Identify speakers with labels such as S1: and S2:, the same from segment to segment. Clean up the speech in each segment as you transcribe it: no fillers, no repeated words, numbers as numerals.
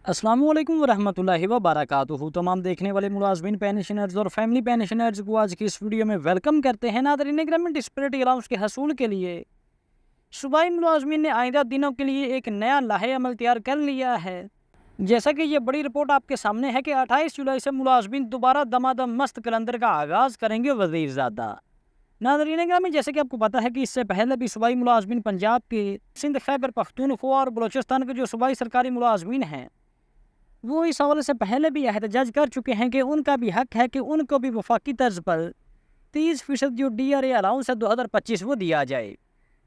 S1: अस्सलाम वालेकुम वरहमतुल्लाहि वबरकातुहू। तमाम देखने वाले मुलाजमीन पेंशनर्स और फैमिली पेंशनर्स को आज की इस वीडियो में वेलकम करते हैं। नादरीन ग्रामीण डिस्पेरिटी अलाउंस के हसूल के लिए सूबाई मुलाजमीन ने आइंदा दिनों के लिए एक नया लाहे अमल तैयार कर लिया है। जैसा कि ये बड़ी रिपोर्ट आपके सामने है कि 28 जुलाई से मुलाजमीन दोबारा दमादम मस्त कलंदर का आगाज़ करेंगे वज़ीरज़ादा। नादरीन ग्रामीण, जैसे कि आपको पता है कि इससे पहले भी सूबाई मुलाजमीन पंजाब के, सिंध, खैबर पख्तूनख्वा और बलोचिस्तान के जो सूबाई सरकारी मुलाजमीन हैं वो इस हवाले से पहले भी एहतजाज कर चुके हैं कि उनका भी हक है कि उनको भी वफाकी तर्ज पर 30% जो DRA अलाउंस है 2025 वो दिया जाए।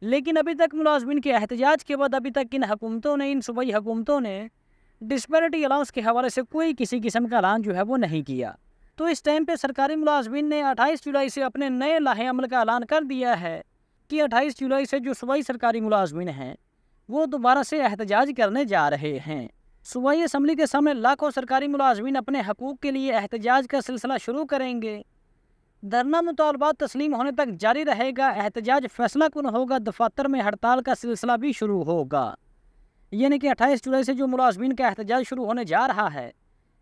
S1: लेकिन अभी तक मुलाजमीन के एहतजाज के बाद अभी तक इन सूबाई हुकूमतों ने डिस्पैरिटी अलाउंस के हवाले से कोई किसी किस्म का ऐलान जो है वो नहीं किया। तो इस टाइम पे सरकारी मुलाजमीन ने 28 जुलाई से अपने नए लाहे अमल का ऐलान कर दिया है कि 28 जुलाई से जो सूबाई सरकारी मुलाजमीन हैं वो दोबारा से एहतजाज करने जा रहे हैं। सूबाई असम्बली के सामने लाखों सरकारी मुलाजमीन अपने हकूक़ के लिए एहतजाज का सिलसिला शुरू करेंगे। धरना मुतालबात तस्लीम होने तक जारी रहेगा। एहतजाज फैसला कुन होगा। दफातर में हड़ताल का सिलसिला भी शुरू होगा। यानी कि 28 जुलाई से जो मुलाजमीन का एहतजाज शुरू होने जा रहा है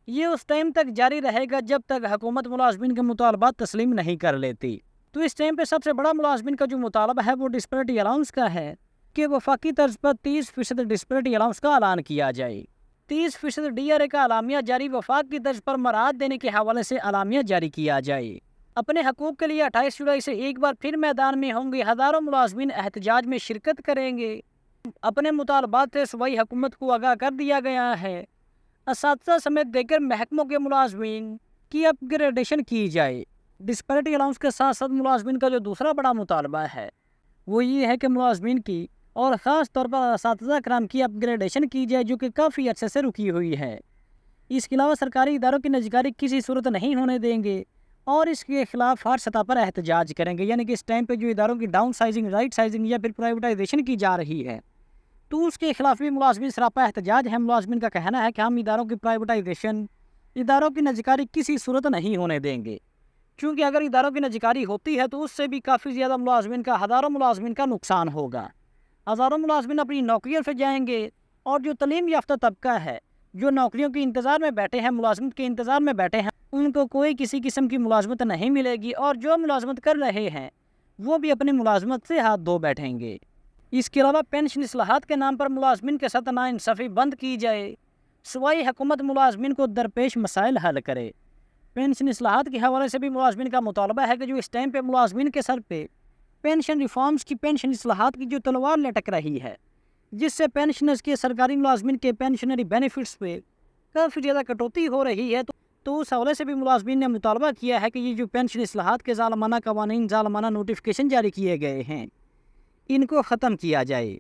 S1: ये उस टाइम तक जारी रहेगा जब तक हुकूमत मुलाजमीन के मुतालबात तस्लीम नहीं कर लेती। तो इस टाइम पे सबसे बड़ा मुलाजमीन का जो मुतालबा है वो डिस्पैरिटी अलाउंस का है कि वफाकी तर्ज पर 30% डिस्पैरिटी अलाउंस का ऐलान किया जाए। 30% DRA का अलामिया जारी वफाक की तर्ज पर मराहत देने के हवाले से अलामिया जारी किया जाए। अपने हकूक़ के लिए 28 जुलाई से एक बार फिर मैदान में होंगे। हज़ारों मुलाजमीन एहतजाज में शिरकत करेंगे। अपने मुतालबात से सूबाई हुकूमत को आगाह कर दिया गया है। असातिज़ा समेत देकर महकमों के मुलाजमीन की अपग्रेडेशन की जाए। डिस्पैरिटी अलाउंस के साथ साथ मुलाजमीन का जो दूसरा बड़ा मुतालबा है वो ये है कि मुलाजमीन की और ख़ास तौर पर असातिज़ा कराम की अपग्रेडेशन की जाए जो कि काफ़ी अच्छे से रुकी हुई है। इसके अलावा सरकारी इदारों की निजकारी किसी सूरत नहीं होने देंगे और इसके खिलाफ हर सतह पर एहतजाज करेंगे। यानी कि इस टाइम पे जो इदारों की डाउन साइजिंग, राइट साइजिंग या फिर प्राइवेटाइजेशन की जा रही है तो उसके खिलाफ भी मुलाजमीन सरापा एहतजाज है। मुलाजमीन का कहना है कि हम इदारों की प्राइवेटाइजेशन, इदारों की निजकारी किसी सूरत नहीं होने देंगे, क्योंकि अगर इदारों की निजकारी होती है तो उससे भी काफ़ी ज़्यादा मुलाजमीन का, हज़ारों मुलाजमीन का नुकसान होगा। हज़ारों मुलाजमीन अपनी नौकरियों से जाएंगे और जो तलीम याफ्ता तबका है जो नौकरियों के इंतज़ार में बैठे हैं, मुलाजमत के इंतज़ार में बैठे हैं, उनको कोई किसी किस्म की मुलाजमत नहीं मिलेगी और जो मुलाजमत कर रहे हैं वो भी अपनी मुलाजमत से हाथ धो बैठेंगे। इसके अलावा पेंशन इस्लाहात के नाम पर मुलाजमीन के साथ नाइंसाफ़ी बंद की जाए। सूबाई हुकूमत मुलाजमीन को दरपेश मसाइल हल करे। पेंशन इस्लाहात के हवाले से भी मुलाजमीन का मुतालबा है कि जो इस टाइम पे मुलाजमीन के सर पे पेंशन रिफॉर्म्स की, पेंशन इस्लाहात की जो तलवार लटक रही है जिससे पेंशनर्स के, सरकारी मुलाजमीन के पेंशनरी बेनिफिट्स पे काफ़ी ज़्यादा कटौती हो रही है, तो उस हवाले से भी मुलाजमीन ने मुतालबा किया है कि ये जो पेंशन इस्लाहात के ज़ालमाना कवानीन, ज़ालमाना नोटिफिकेशन जारी किए गए हैं इनको ख़त्म किया जाए।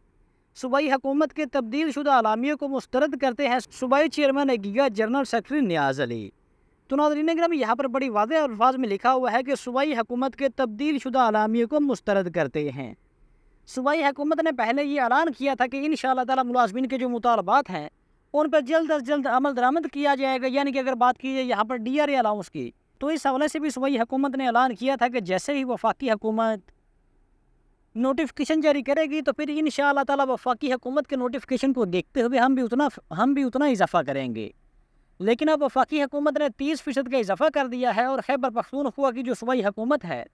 S1: सूबाई हुकूमत के तब्दील शुदा अलामियों को मुस्तरद करते हैं सूबाई चेयरमैन एगिगा जनरल सेक्रेटरी नियाज़ अली। तो नाज़रीन ग्रामी, यहाँ पर बड़ी वाज़ेह अल्फाज में लिखा हुआ है कि सूबाई हुकूमत के तब्दील शुदा अलामियों को मुस्तरद करते हैं। सूबाई हुकूमत ने पहले ये ऐलान किया था कि इंशाअल्लाह ताला मुलाजमीन के जो मुतालबात हैं उन पर जल्द अज जल्द अमल दरामद किया जाएगा। यानी कि अगर बात की जाए यहाँ पर DRA अलाउंस की, तो इस हवाले से भी सूबाई हुकूमत ने ऐलान किया था कि जैसे ही वफाकी हुकूमत नोटिफिकेशन जारी करेगी तो फिर इंशाअल्लाह ताला वफाकी हुकूमत के नोटिफिकेशन को देखते हुए हम भी उतना इजाफा करेंगे। लेकिन अब वफाकी हुकूमत ने 30% का इजाफा कर दिया है और खैबर पख्तूनख्वा की जो सूबाई हुकूमत है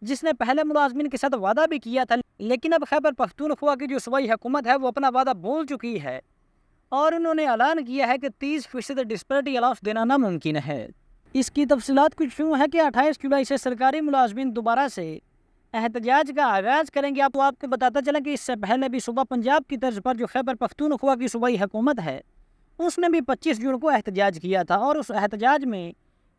S1: जिसने पहले मुलाजमीन के साथ वादा भी किया था, लेकिन अब खैबर पख्तूनख्वा की जो सूबाई हुकूमत है वो अपना वादा भूल चुकी है और उन्होंने ऐलान किया है कि 30% डिस्पैरिटी अलाउंस देना नामुमकिन है। इसकी तफसीलात कुछ यूँ है कि 28 जुलाई से सरकारी मुलाजमीन दोबारा से एहतजाज का आगाज़ करेंगे। आपको बताता चलें कि इससे पहले भी सूबा पंजाब की तर्ज पर जो खैबर पख्तूनख्वा की सूबाई हुकूमत है उसने भी 25 जून को एहतजाज किया था और उस एहतजाज में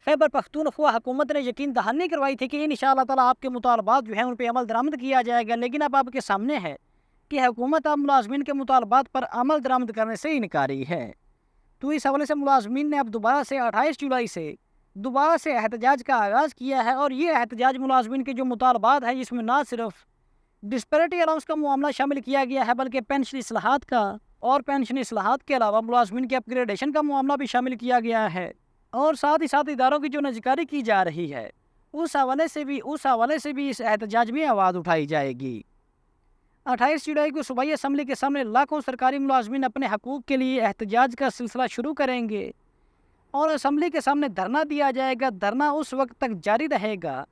S1: खैबर पख्तूनख्वा हुकूमत ने यकीन दहानी करवाई थी कि इंशाअल्लाह ताला आपके मुतालबात जो हैं उन पर अमल दरामद किया जाएगा। लेकिन अब आपके सामने है कि हुकूमत अब मुलाजमीन के मुतालबात पर अमल दरामद करने से इनकारी है। तो इस हवाले से मुलाजमीन ने अब दोबारा से 28 जुलाई से दोबारा से एहतजाज का आगाज़ किया है और ये एहतजाज मुलाजमीन के जो मुतालबात हैं जिसमें ना सिर्फ डिस्पैरिटी अलाउंस का मामला शामिल किया गया है बल्कि पेंशन इस्लाहात का, और पेंशन इस्लाहात के अलावा मुलाजमीन के अपग्रेडेशन का मामला भी शामिल किया गया है और साथ ही साथ इदारों की जो निजकारी की जा रही है उस हवाले से भी इस एहतजाज में आवाज़ उठाई जाएगी। 28 जुलाई को सूबाई असम्बली के सामने लाखों सरकारी मुलाजमीन अपने हकूक़ के लिए एहतजाज का सिलसिला शुरू करेंगे और असम्बली के सामने धरना दिया जाएगा। धरना उस वक्त तक जारी रहेगा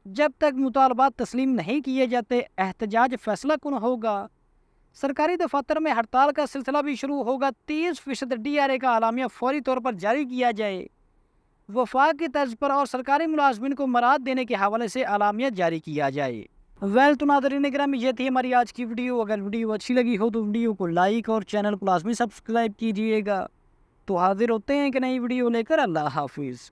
S1: जब तक मुतालबात तस्लीम नहीं किए जाते। एहतजाज फैसला कुन होगा। सरकारी दफातर में हड़ताल का सिलसिला भी शुरू होगा। 30% DRA का आलामिया फौरी तौर पर जारी किया जाए। वफाक की तर्ज पर और सरकारी मुलाजमीन को मराद देने के हवाले से आलामिया जारी किया जाए। तो नाज़रीन ग्रामी, ये थी हमारी आज की वीडियो। अगर वीडियो अच्छी लगी हो तो वीडियो को लाइक और चैनल को लाजमी सब्सक्राइब कीजिएगा। तो हाजिर होते हैं कि नई वीडियो लेकर। अल्लाह हाफिज़।